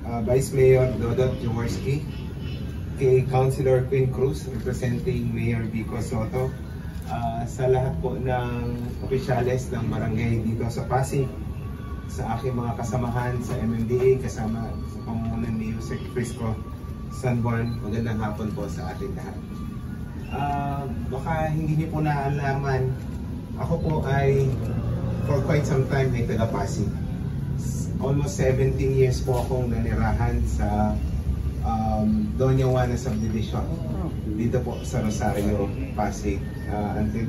Vice Mayor Dodot Jaworski, kay Councilor Queen Cruz representing Mayor Vico Soto, sa lahat po ng opisyales ng barangay dito sa Pasig, sa aking mga kasamahan sa MMDA kasama sa pamumuno ni Yusek Frisco San Juan, magandang hapon po sa ating lahat. Baka hindi niyo po naalaman, ako po ay for quite some time ay taga Pasig. Almost 17 years po akong nanirahan sa Doña Juana Subdivision dito po sa Rosario, Pasig, until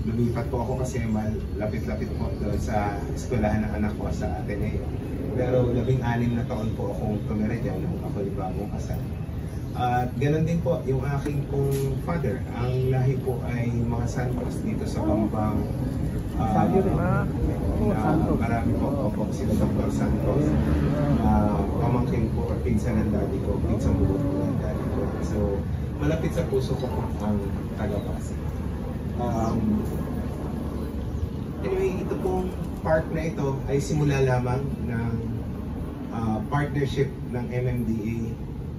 lumipat po ako kasi lapit-lapit po doon sa eskwelahan ng anak ko sa Ateneo. Pero 16 na taon po akong tumira dyan nung ako'y bagong kasal. At ganoon din po yung aking pong father. Ang lahi po ay mga Santos dito sa Pampang. Marami po sila Dr. Santos. Pamangkin po or pinsan ng daddy ko, pinsan buo po ng daddy ko. So malapit sa puso ko po ang taga-Pasig. Anyway, ito pong park na ito ay simula lamang ng partnership ng MMDA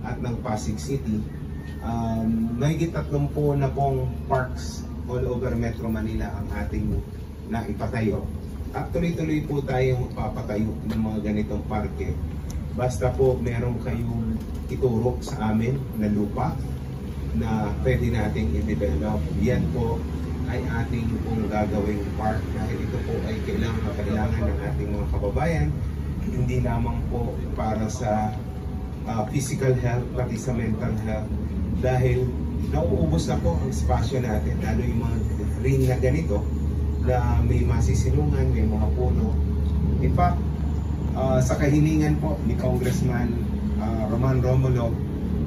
at ng Pasig City. Mahigit 30 na pong parks all over Metro Manila ang ating naipatayo. At tuloy-tuloy po tayong papatayo ng mga ganitong parke. Basta po meron kayong ituro sa amin na lupa na pwede nating i-develop. Yan po ay ating pong gagawing park dahil ito po ay kailangan ng ating mga kababayan, hindi lamang po para sa physical health pati sa mental health, dahil nauubos na po ang spasyo natin, lalo yung mga ring na ganito na may masisilungan, may mga puno. In fact, sa kahilingan po ni Congressman Roman Romulo,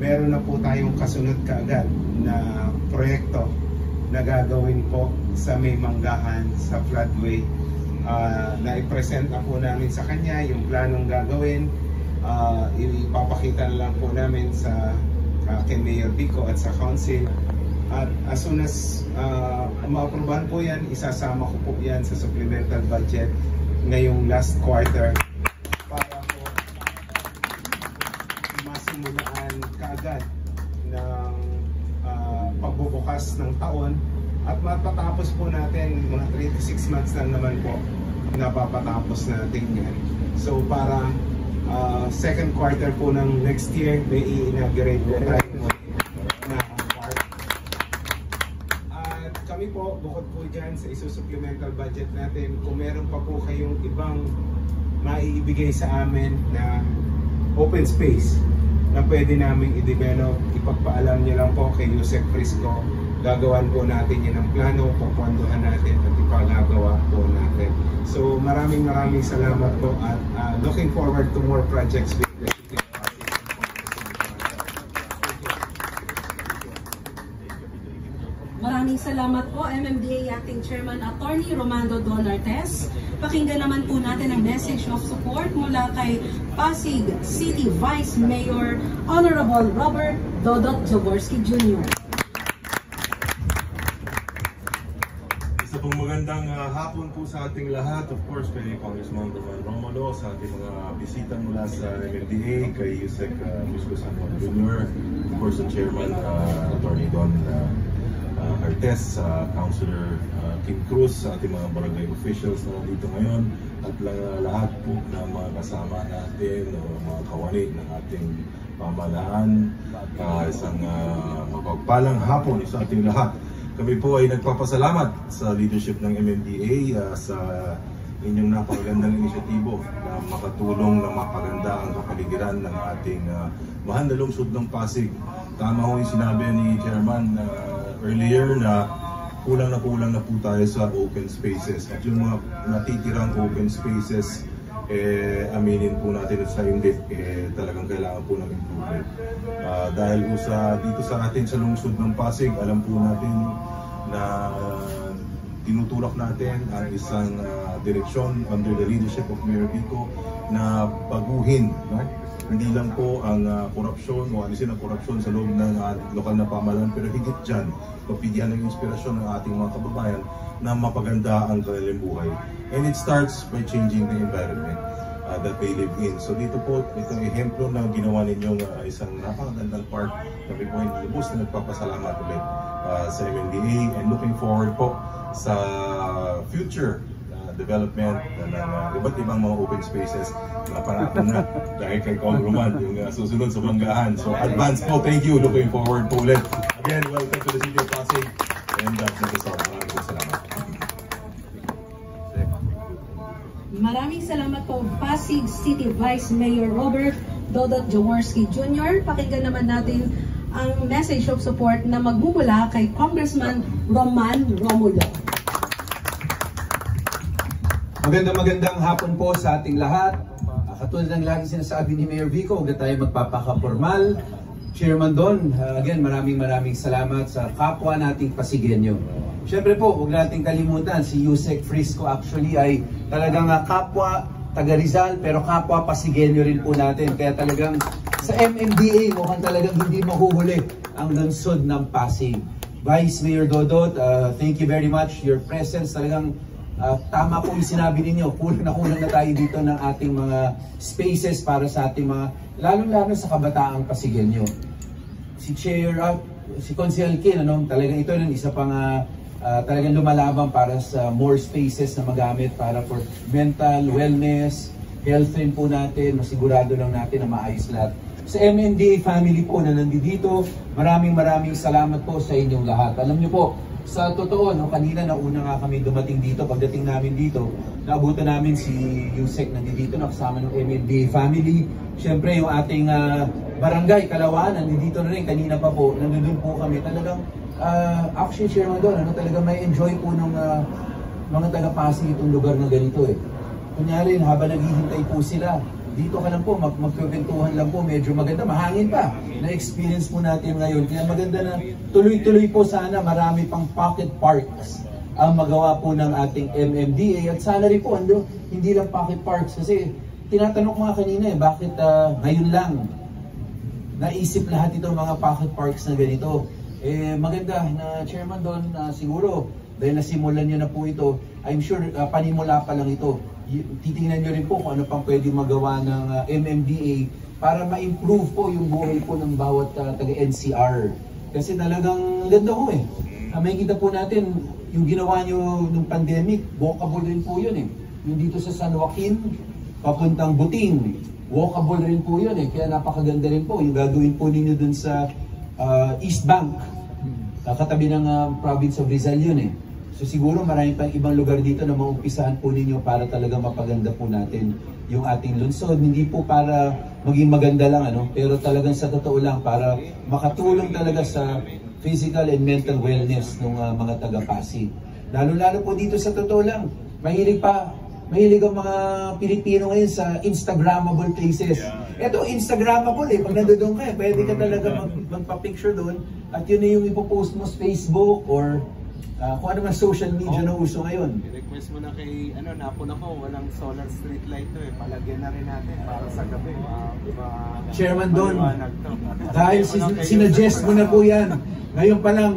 meron na po tayong kasunod kaagad na proyekto na gagawin po sa May Manggahan sa floodway. Na-i-present na po namin sa kanya yung planong gagawin. Ipapakita na lang po namin sa kay Mayor Vico at sa Council. At as soon as ma-aprobahan po yan, isasama ko po yan sa supplemental budget ngayong last quarter para po masimulaan kaagad ng pagbubukas ng taon at mapatapos po natin mga 3 to 6 months lang naman po napapatapos natin yan. So para second quarter po ng next year may i-inaugurate po tayo na park. At kami po bukod po dyan sa iso-supplemental budget natin, kung meron pa po kayong ibang maiibigay sa amin na open space na pwede namin i-develop, ipagpaalam niyo lang po kay Yusek Frisco. Gagawan po natin yan ang plano, pupunduhan natin at ipagagawa po natin. So maraming salamat po at looking forward to more projects with the City of Pasig. Maraming salamat po MMDA Acting Chairman Attorney Romando Dolartes. Pakinggan naman po natin ang message of support mula kay Pasig City Vice Mayor Honorable Robert Dodot Jaworski Jr. Isa pong magandang hapon po sa ating lahat. Of course, kay Congressman Roman Romulo, sa ating mga bisita mula sa MMDA, kay Yusek Frisco San Juan Jr., of course, sa Chairman Attorney Don Artes, Councilor Kim Cruz, sa ating mga barangay officials na dito ngayon, at lahat po ng mga kasama natin o mga kawani ng ating pamahalaan. Isang mapagpalang hapon sa ating lahat. Kami po ay nagpapasalamat sa leadership ng MMDA sa inyong napakagandang inisyatibo na makatulong na mapaganda ang kapaligiran ng ating mahal na lungsod ng Pasig. Tama ho yung sinabi ni Chairman earlier na kulang na po tayo sa open spaces. At yung mga natitirang open spaces, aminin po natin sa hindi, talagang kailangan po ng improvement. Dahil po dito sa atin sa lungsod ng Pasig, alam po natin na tinutulak natin ang isang direksyon under the leadership of Mayor Vico na baguhin, no? Hindi lang po ang korupsyon o alisin ang korupsyon sa loob ng lokal na pamahalaan, pero higit dyan, mapigyan ng inspirasyon ng ating mga kababayan na mapaganda ang kanilang buhay. And it starts by changing the environment. that they live in. So dito po, itong ehemplo na ginawa ninyong isang napakagandang park, kami po ay lubos na nagpapasalamat ulit sa MMDA and looking forward po sa future development ng iba't ibang mga open spaces na parang na dahil kay Congressman yung susunod sa Banggahan. So advance po, thank you, looking forward po ulit. Again, welcome to the City of Pasig and maraming po salamat. Maraming salamat po, Pasig City Vice Mayor Robert Dodot Jaworski Jr. Pakinggan naman natin ang message of support na magmumula kay Congressman Roman Romulo. Magandang hapon po sa ating lahat. Katulad ng lagi sinasabi ni Mayor Vico, huwag na tayo magpapakapormal. Chairman Don, again maraming salamat sa kapwa nating Pasigueño. Siyempre po, huwag nating kalimutan, si Yusek Frisco actually ay talagang kapwa taga Rizal pero kapwa Pasigueño rin po natin. Kaya talagang sa MMDA mukhang talagang hindi mahuhuli ang lungsod ng Pasig. Vice Mayor Dodot, thank you very much. Your presence talagang tama po yung sinabi ninyo, kulang na tayo dito ng ating mga spaces para sa ating mga, lalo-lalo sa kabataang Pasigueño. Si Chair, si Consel Kin, talagang ito yung isa pang talagang lumalaban para sa more spaces na magamit para for mental, wellness, health rin po natin, masigurado lang natin na maayos lahat. Sa MMDA family po na nandito, maraming salamat po sa inyong lahat. Alam niyo po, sa totoo, kanina nauna nga kami dumating dito, pagdating namin dito, naabutan namin si Yusek nandito, nakasama ng MMDA family. Siyempre yung ating barangay, Kalawan, nandito na rin, kanina pa po, nandun po kami. Talagang, actually, Chairman doon, talagang may enjoy po ng mga taga-Pasig itong lugar na ganito eh. Kunyari, habang naghihintay po sila, dito ka lang po, magkwentuhan lang po, medyo maganda, mahangin pa. Na-experience po natin ngayon. Kaya maganda na tuloy-tuloy po sana marami pang pocket parks ang magawa po ng ating MMDA. At sana rin po, hindi lang pocket parks. Kasi tinatanong ko nga kanina bakit ngayon lang naisip lahat itong mga pocket parks na ganito. Maganda na Chairman doon, siguro, dahil nasimulan nyo na po ito, I'm sure panimula pa lang ito. Titingnan nyo rin po kung ano pang pwede magawa ng MMDA para ma-improve po yung buhay po ng bawat taga-NCR. Kasi talagang ganda ko eh. May kita po natin, yung ginawa nyo nung pandemic, walkable rin po yun eh. Yung dito sa San Joaquin, papuntang Buting, walkable rin po yun eh. Kaya napakaganda rin po. Yung gagawin po ninyo dun sa East Bank, katabi ng province of Rizal yun eh. So siguro marami pang ibang lugar dito na maumpisahan po ninyo para talaga mapaganda po natin yung ating lungsod. Hindi po para maging maganda lang pero talagang sa totoo lang para makatulong talaga sa physical and mental wellness ng mga taga-Pasig. Lalo-lalo po dito sa totoo lang, mahilig ang mga Pilipino ngayon sa Instagrammable places. Ito, Instagrammable pag nandoon ka, pwede ka talaga magpa-picture doon at yun na yung ipopost mo sa Facebook or kung ano man social media na uso ngayon. I-request mo na kay, napon ako, walang solar street light to palagyan na rin natin para sa gabi. Chairman Don, dahil sinuggest mo na po yan. Ngayon pa lang,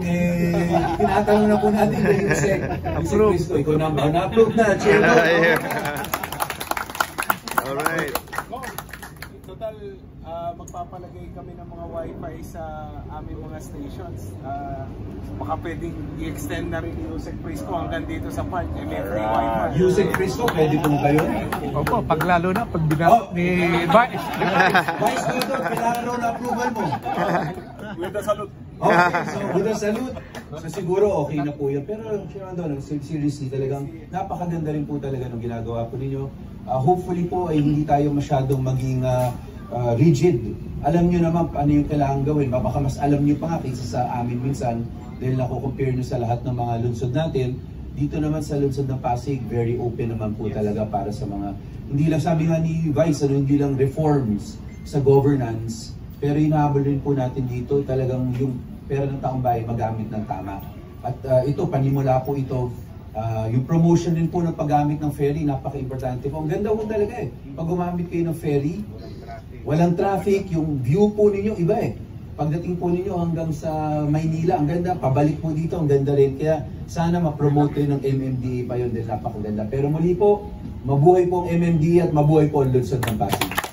tinatanong na po natin kay Yusek. Approve. Ikaw na-approve na, Chairman. Alright. Total, magpapalagay kami ng mga wifi sa aming mga stations. Baka pwedeng i-extend na rin yung Yusek Frisco hanggang dito sa park. May free wifi. Yusek Frisco, pwede po kayo? Opo, paglalo na, pag binat ni Vice. Vice Dodo, kailangan raw na approval mo. With the salute. Okay, so with the salute. So siguro okay na po yan. Pero Chairman Don, seriously, talagang napakaganda rin po talaga ng ginagawa po ninyo. Hopefully po ay hindi tayo masyadong maging rigid. Alam nyo naman ano yung kailangan gawin. Baka mas alam nyo pa nga kaysa sa amin minsan dahil nako-compare nyo sa lahat ng mga lungsod natin. Dito naman sa lungsod ng Pasig, very open naman po talaga para sa mga, hindi lang sabi nga ni Vice, hindi lang reforms sa governance, pero inahabol rin po natin dito talagang yung pera ng taong bayan magamit ng tama. At ito, panimula po ito, yung promotion din po ng paggamit ng ferry, napaka-importante po. Ang ganda po talaga pag gumamit kayo ng ferry, walang traffic, yung view po ninyo iba Pagdating po ninyo hanggang sa Maynila, ang ganda, pabalik po dito, ang ganda rin. Kaya Sana ma-promote rin ng MMDA pa yun din, napakaganda. Pero muli po, mabuhay po ang MMDA at mabuhay po ang Lungsod ng Pasig.